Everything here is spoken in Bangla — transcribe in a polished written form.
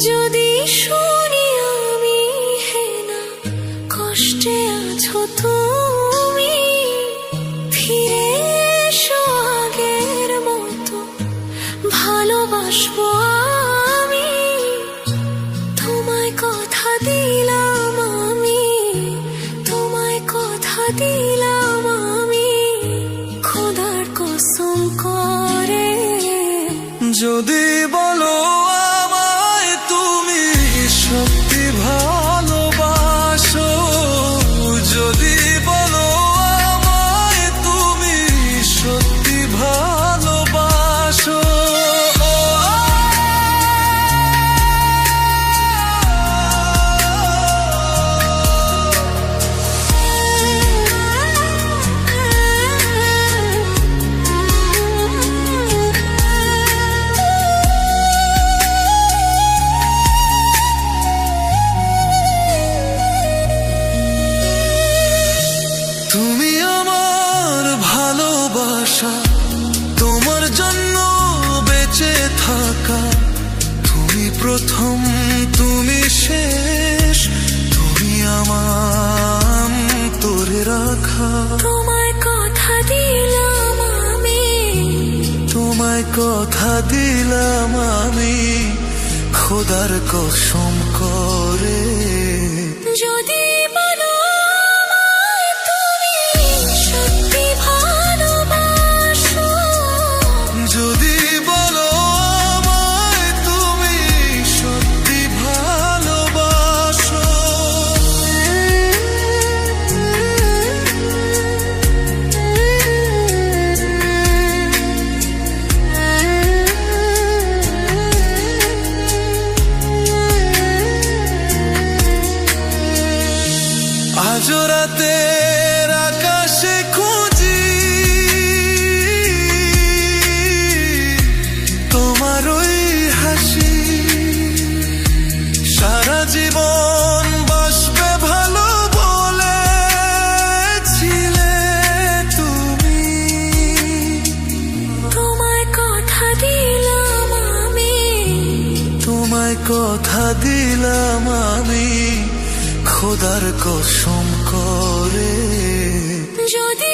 যদি শুনি আমি হেনা কষ্টে আছো তুমি, ফিরে এসো আগের মতো ভালোবাসবো আমি। তোমায় কথা দিলাম আমি, তোমায় কথা দিলাম আমি, খোদার কসম করে। যদি বলো আমায় তুমি সত্যি ভালোবাসো, যদি বলো আমায় তুমি সত্যি ভালোবাসো, তুমি আমার ভালোবাসা, তোমার জন্য বেঁচে থাকা, তুমি প্রথম তুমি শেষ, তুমি আমার তোরে রাখা। তোমায় কথা দিলাম আমি, তোমায় কথা দিলাম আমি, খোদার কসম করে। যদি বলো আমায় তুমি সত্যি ভালোবাসো, যদি বলো আমায় তুমি সত্যি ভালোবাসো, আজ রাতের আকাশে খুঁজি তোমার ওই হাসি, সারা জীবন বাসবে ভালো বলেছিলে তুমি। তোমায় কথা দিলাম আমি, তোমায় কথা দিলাম আমি, খোদার কসম করে। যদি